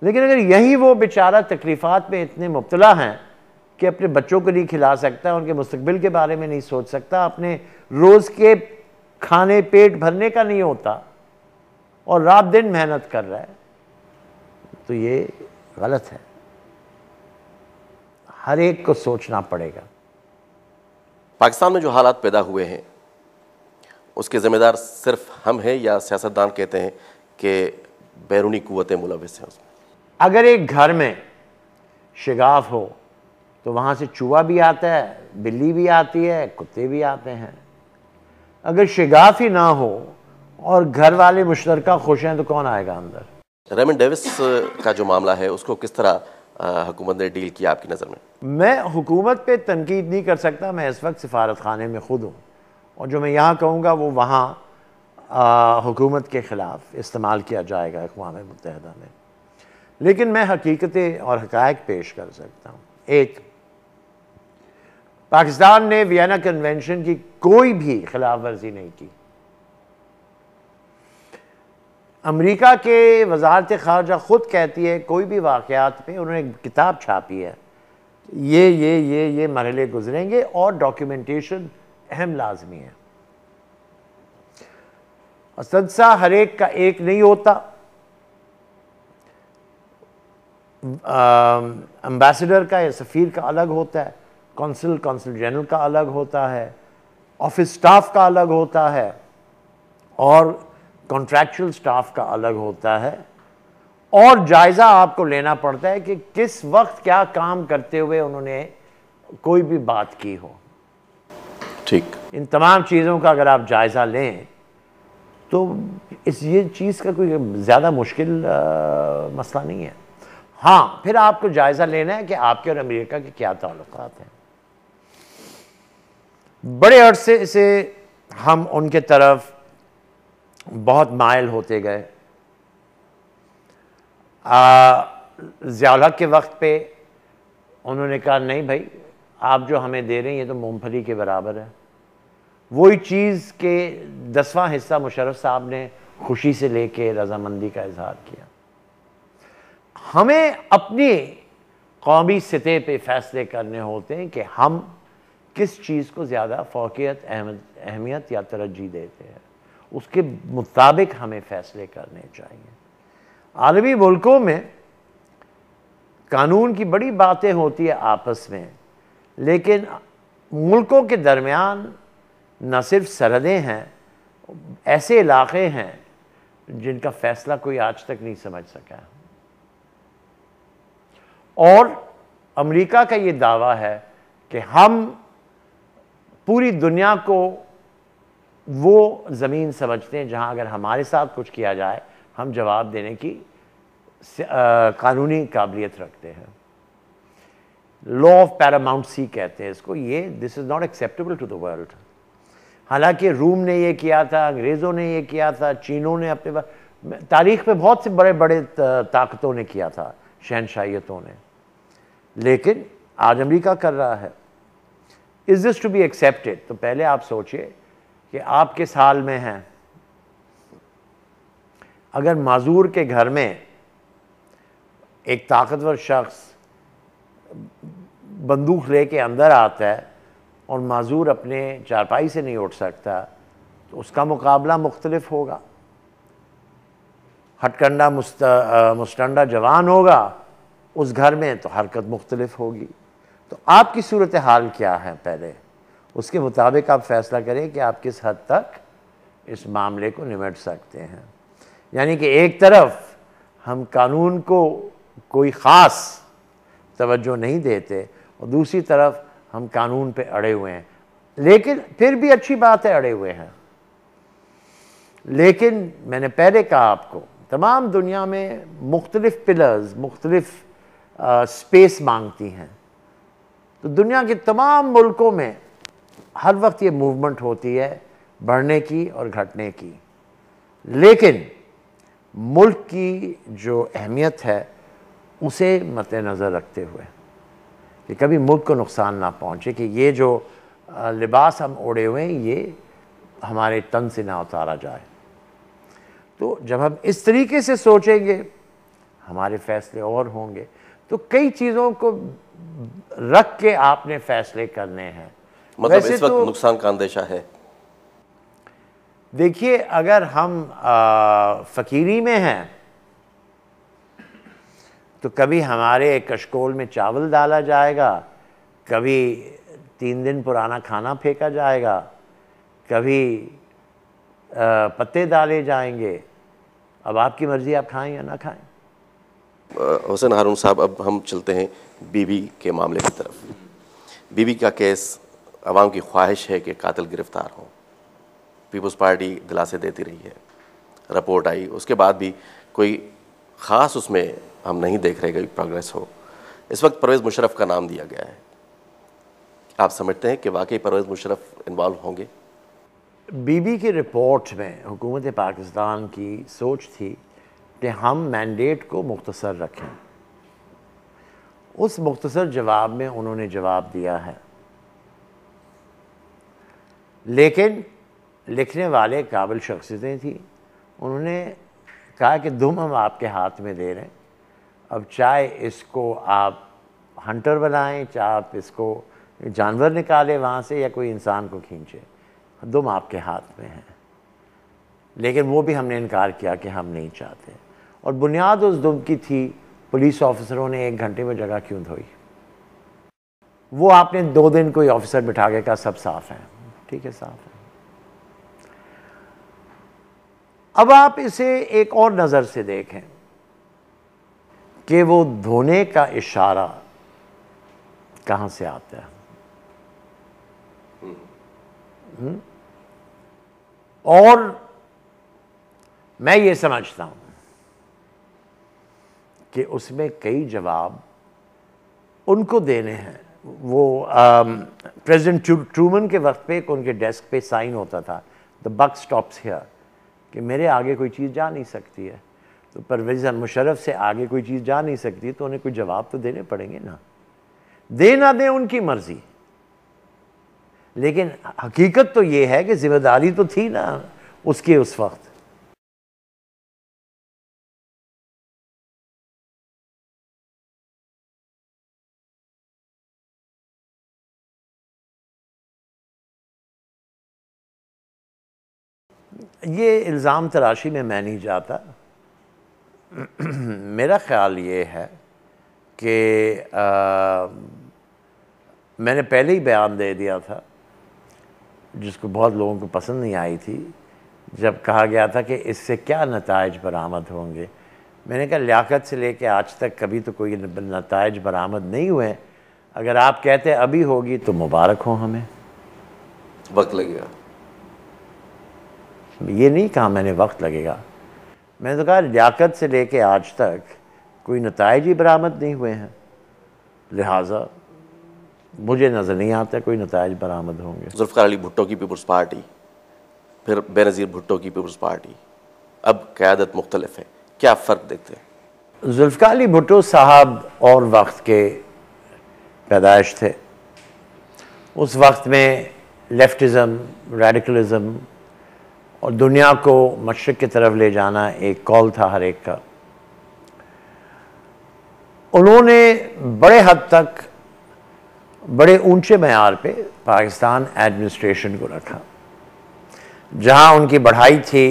लेकिन अगर यही वो बेचारा तकलीफ़ात में इतने मुब्तला हैं कि अपने बच्चों को नहीं खिला सकता, उनके मुस्तकबिल के बारे में नहीं सोच सकता, अपने रोज़ के खाने पेट भरने का नहीं होता और रात दिन मेहनत कर रहा है, तो ये गलत है। हर एक को सोचना पड़ेगा। पाकिस्तान में जो हालात पैदा हुए हैं उसके ज़िम्मेदार सिर्फ हम हैं या सियासतदान कहते हैं कि बैरूनी कुव्वतें मुलविस हैं उसमें? अगर एक घर में शिगाफ हो तो वहाँ से चूहा भी आता है, बिल्ली भी आती है, कुत्ते भी आते हैं। अगर शिगाफ ही ना हो और घर वाले मुश्तरका खुश हैं तो कौन आएगा अंदर? रेमंड डेविस का जो मामला है उसको किस तरह हुकूमत ने डील किया आपकी नज़र में? मैं हुकूमत पे तनकीद नहीं कर सकता, मैं इस वक्त सिफारत खाने में खुद हूँ और जो मैं यहाँ कहूँगा वो वहाँ हुकूमत के ख़िलाफ़ इस्तेमाल किया जाएगा अक़वाम मुत्तहिदा में। लेकिन मैं हकीकतें और हक़ाइक़ पेश कर सकता हूँ। एक, पाकिस्तान ने वियना कन्वेंशन की कोई भी खिलाफ वर्जी नहीं की। अमेरिका के वजारत ख़ारजा ख़ुद कहती है कोई भी वाक़यात पे, उन्होंने एक किताब छापी है, ये मरहले गुजरेंगे और डॉक्यूमेंटेशन अहम लाजमी है। असदसा हर एक का एक नहीं होता, एम्बेसडर का या सफ़ीर का अलग होता है, कौंसल जनरल का अलग होता है, ऑफिस स्टाफ का अलग होता है और कॉन्ट्रैक्चुअल स्टाफ का अलग होता है। और जायज़ा आपको लेना पड़ता है कि किस वक्त क्या काम करते हुए उन्होंने कोई भी बात की हो। ठीक, इन तमाम चीज़ों का अगर आप जायज़ा लें तो ये चीज़ का कोई ज़्यादा मुश्किल मसला नहीं है। हाँ, फिर आपको जायज़ा लेना है कि आपके और अमेरिका के क्या ताल्लुकात हैं। बड़े अरसे से हम उनके तरफ बहुत माइल होते गए। ज़ियाउल हक के वक्त पे उन्होंने कहा नहीं भाई, आप जो हमें दे रहे हैं ये तो मूंगफली के बराबर है। वही चीज़ के 10वां हिस्सा मुशर्रफ साहब ने खुशी से लेके रजामंदी का इजहार किया। हमें अपनी कौमी सतह पे फैसले करने होते हैं कि हम किस चीज़ को ज़्यादा फ़ौक़ियत, अहमियत या तरज्जी देते हैं, उसके मुताबिक हमें फ़ैसले करने चाहिए। आलमी मुल्कों में कानून की बड़ी बातें होती है आपस में, लेकिन मुल्कों के दरमियान न सिर्फ सरहदें हैं, ऐसे इलाक़े हैं जिनका फ़ैसला कोई आज तक नहीं समझ सका। और अमेरिका का ये दावा है कि हम पूरी दुनिया को वो ज़मीन समझते हैं जहाँ अगर हमारे साथ कुछ किया जाए हम जवाब देने की कानूनी काबिलियत रखते हैं। लॉ ऑफ पैरामाउंट कहते हैं इसको। ये this is not acceptable to the world. हालांकि रूम ने ये किया था, अंग्रेज़ों ने ये किया था, चीनों ने अपने तारीख़ में बहुत से बड़े बड़े ताकतों ने किया था, शहनशाहियतों ने, लेकिन आज अमेरिका कर रहा है। Is this to be accepted? तो पहले आप सोचिए कि आप किस हाल में हैं। अगर माजूर के घर में एक ताकतवर शख्स बंदूक लेके अंदर आता है और माजूर अपने चारपाई से नहीं उठ सकता, तो उसका मुकाबला मुख्तलिफ होगा। हथकंडा मुस्टंडा जवान होगा उस घर में तो हरकत मुख्तलिफ होगी। तो आपकी सूरत हाल क्या है, पहले उसके मुताबिक आप फैसला करें कि आप किस हद तक इस मामले को निमट सकते हैं। यानी कि एक तरफ हम कानून को कोई ख़ास तवज्जो नहीं देते और दूसरी तरफ हम कानून पे अड़े हुए हैं। लेकिन फिर भी अच्छी बात है अड़े हुए हैं, लेकिन मैंने पहले कहा आपको तमाम दुनिया में मुख्तलिफ पिलर्स, मुख्तलिफ स्पेस मांगती हैं। तो दुनिया के तमाम मुल्कों में हर वक्त ये मूवमेंट होती है बढ़ने की और घटने की, लेकिन मुल्क की जो अहमियत है उसे मद्देनज़र रखते हुए कि कभी मुल्क को नुकसान ना पहुँचे, कि ये जो लिबास हम ओढ़े हुए हैं ये हमारे तन से ना उतारा जाए। तो जब हम इस तरीके से सोचेंगे, हमारे फैसले और होंगे। तो कई चीज़ों को रख के आपने फैसले करने हैं। मतलब इस वक्त तो नुकसान का अंदेशा है? देखिए, अगर हम फ़कीरी में हैं तो कभी हमारे कशकोल में चावल डाला जाएगा, कभी 3 दिन पुराना खाना फेंका जाएगा, कभी पत्ते डाले जाएंगे। अब आपकी मर्ज़ी, आप खाएं या ना खाएं। हुसैन हारून साहब, अब हम चलते हैं बीबी के मामले की तरफ। बीबी का केस, अवाम की ख्वाहिश है कि कातिल गिरफ्तार हों। पीपल्स पार्टी दिलासे देती रही है, रिपोर्ट आई, उसके बाद भी कोई ख़ास उसमें हम नहीं देख रहे कि प्रोग्रेस हो। इस वक्त परवेज़ मुशर्रफ का नाम दिया गया है। आप समझते हैं कि वाकई परवेज़ मुशर्रफ इन्वॉल्व होंगे? बीबी की रिपोर्ट में हुकूमत पाकिस्तान की सोच थी कि हम मैंडेट को मुख्तसर रखें। उस मुख्तसर जवाब में उन्होंने जवाब दिया है, लेकिन लिखने वाले काबिल शख्सियतें थी। उन्होंने कहा कि दुम हम आपके हाथ में दे रहे हैं, अब चाहे इसको आप हंटर बनाएं, चाहे आप इसको जानवर निकालें वहाँ से या कोई इंसान को खींचे, दुम आपके हाथ में है। लेकिन वो भी हमने इनकार किया कि हम नहीं चाहते। और बुनियाद उस दुम की थी, पुलिस ऑफिसरों ने 1 घंटे में जगह क्यों धोई? वो आपने 2 दिन कोई ऑफिसर बिठा के कहा सब साफ है, ठीक है साफ है। अब आप इसे एक और नज़र से देखें कि वो धोने का इशारा कहाँ से आता है। और मैं ये समझता हूँ कि उसमें कई जवाब उनको देने हैं। वो प्रेसिडेंट ट्रूमन के वक्त पे उनके डेस्क पे साइन होता था, द बक स्टॉप्स हियर, कि मेरे आगे कोई चीज़ जा नहीं सकती है। तो परवेज़ मुशर्रफ से आगे कोई चीज़ जा नहीं सकती, तो उन्हें कोई जवाब तो देने पड़ेंगे ना। दे ना दें उनकी मर्ज़ी, लेकिन हकीकत तो ये है कि जिम्मेदारी तो थी ना उसकी उस वक्त। ये इल्ज़ाम तराशी में मैं नहीं जाता। मेरा ख़्याल ये है कि मैंने पहले ही बयान दे दिया था, जिसको बहुत लोगों को पसंद नहीं आई थी, जब कहा गया था कि इससे क्या नताइज बरामद होंगे। मैंने कहा लियाकत से लेके आज तक कभी तो कोई नताइज बरामद नहीं हुए। अगर आप कहते अभी होगी तो मुबारक हो, हमें वक्त लगेगा। ये नहीं कहा मैंने वक्त लगेगा, मैंने तो कहा लियाकत से लेके आज तक कोई नताइज ही बरामद नहीं हुए हैं, लिहाजा मुझे नज़र नहीं आता कोई नताइज बरामद होंगे। जुल्फ़िकार अली भुट्टो की पीपल्स पार्टी, फिर बेनज़ीर भुट्टो की पीपल्स पार्टी, अब क़यादत मुख्तलिफ है, क्या फ़र्क देखते हैं? जुल्फ़िकार अली भुट्टो साहब और वक्त के पैदाइश थे। उस वक्त में लेफ्टिज़म, रेडिकलिज़म और दुनिया को मशरिक़ की तरफ ले जाना एक कॉल था हर एक का। उन्होंने बड़े हद तक बड़े ऊंचे मैयार पे पाकिस्तान एडमिनिस्ट्रेशन को रखा। जहां उनकी बढ़ाई थी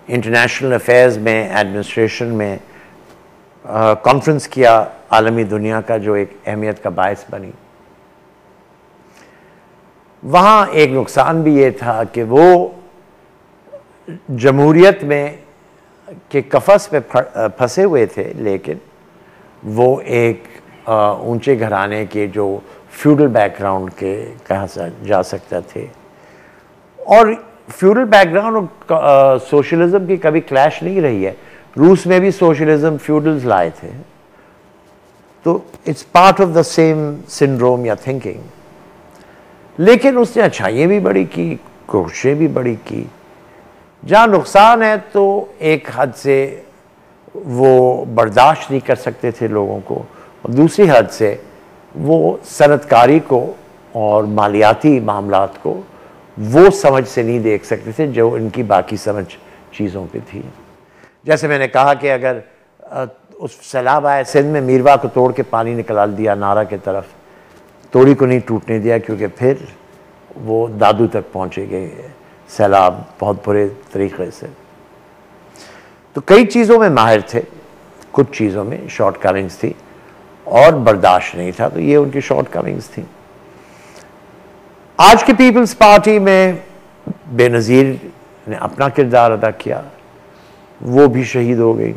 इंटरनेशनल अफेयर्स में, एडमिनिस्ट्रेशन में, कॉन्फ्रेंस किया आलमी दुनिया का, जो एक अहमियत का बायस बनी। वहाँ एक नुकसान भी ये था कि वो जमहूरियत में के कफस पे फंसे हुए थे, लेकिन वो एक ऊंचे घराने के जो फ्यूडल बैकग्राउंड के कहा जा सकता थे। और फ्यूडल बैकग्राउंड और सोशलिज्म की कभी क्लैश नहीं रही है। रूस में भी सोशलिज्म फ्यूडल्स लाए थे, तो it's part of the same syndrome या थिंकिंग। लेकिन उसने अच्छाइयाँ भी बड़ी की, कोशिशें भी बड़ी की। जहाँ नुकसान है तो एक हद से वो बर्दाश्त नहीं कर सकते थे लोगों को, और दूसरी हद से वो सनतकारी को और मालियाती मामलात को वो समझ से नहीं देख सकते थे जो इनकी बाकी समझ चीज़ों पे थी। जैसे मैंने कहा कि अगर उस सैलाब आया सिंध में, मीरवा को तोड़ के पानी निकाल दिया नारा की तरफ, तोड़ी को नहीं टूटने दिया, क्योंकि फिर वो दादू तक पहुँचेंगे सैलाब बहुत बुरे तरीके से। तो कई चीज़ों में माहिर थे, कुछ चीज़ों में शॉर्ट कमिंग्स थी और बर्दाश्त नहीं था, तो ये उनकी शॉर्ट कमिंग्स थी। आज की पीपल्स पार्टी में बेनज़ीर ने अपना किरदार अदा किया, वो भी शहीद हो गई।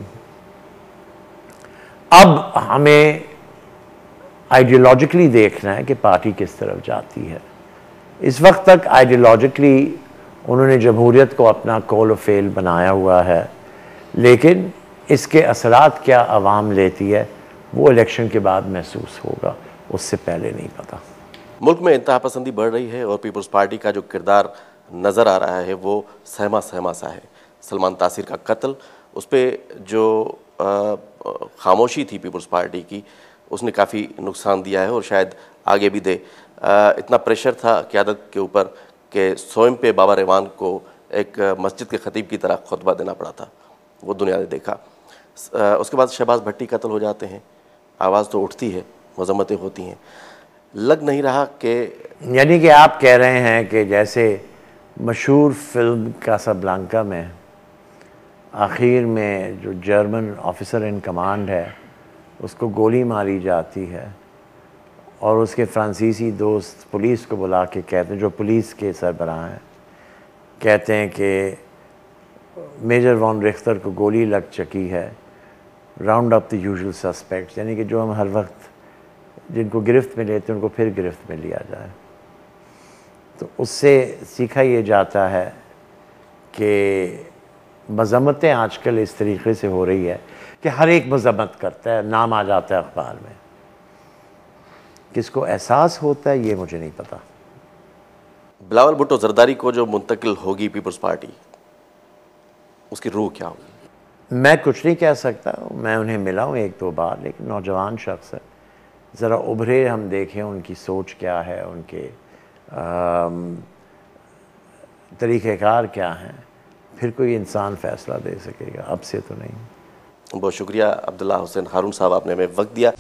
अब हमें आइडियोलॉजिकली देखना है कि पार्टी किस तरफ जाती है। इस वक्त तक आइडियोलॉजिकली उन्होंने जमहूरियत को अपना कॉल ऑफ फेल बनाया हुआ है, लेकिन इसके असरात क्या अवाम लेती है वो इलेक्शन के बाद महसूस होगा, उससे पहले नहीं पता। मुल्क में इंतहा पसंदी बढ़ रही है और पीपल्स पार्टी का जो किरदार नज़र आ रहा है वो सहमा सहमा सा है। सलमान तासीर का कत्ल, उस पर जो खामोशी थी पीपल्स पार्टी की, उसने काफ़ी नुकसान दिया है और शायद आगे भी दे। इतना प्रेशर था क़यादत के ऊपर कि स्वयं पे बाबा रहमान को एक मस्जिद के खतीब की तरह खुतबा देना पड़ा था, वो दुनिया ने देखा। उसके बाद शहबाज भट्टी कत्ल हो जाते हैं, आवाज़ तो उठती है, मजम्मतें होती हैं, लग नहीं रहा कि यानी कि आप कह रहे हैं कि जैसे मशहूर फिल्म कासाब्लांका में आखिर में जो जर्मन ऑफिसर इन कमांड है उसको गोली मारी जाती है और उसके फ्रांसीसी दोस्त पुलिस को बुला के कहते हैं, जो पुलिस के सरबराह हैं, कहते हैं कि मेजर वॉन रिख्तर को गोली लग चुकी है, round up the usual suspects, यानी कि जो हम हर वक्त जिनको गिरफ्त में लेते हैं उनको फिर गिरफ्त में लिया जाए। तो उससे सीखा ये जाता है कि मज़म्मतें आजकल इस तरीके से हो रही है कि हर एक मज़म्मत करता है, नाम आ जाता है अखबार में। किसको एहसास होता है ये मुझे नहीं पता। बिलावल भुट्टो जरदारी को जो मुंतकिल होगी पीपल्स पार्टी, उसकी रूह क्या होगी? मैं कुछ नहीं कह सकता, मैं उन्हें मिला हूँ एक दो बार, लेकिन नौजवान शख्स है, ज़रा उभरे हम देखें उनकी सोच क्या है, उनके तरीक़ेकार क्या हैं, फिर कोई इंसान फ़ैसला दे सकेगा, अब से तो नहीं। बहुत शुक्रिया अब्दुल्ला हुसैन हारून साहब, आपने हमें वक्त दिया।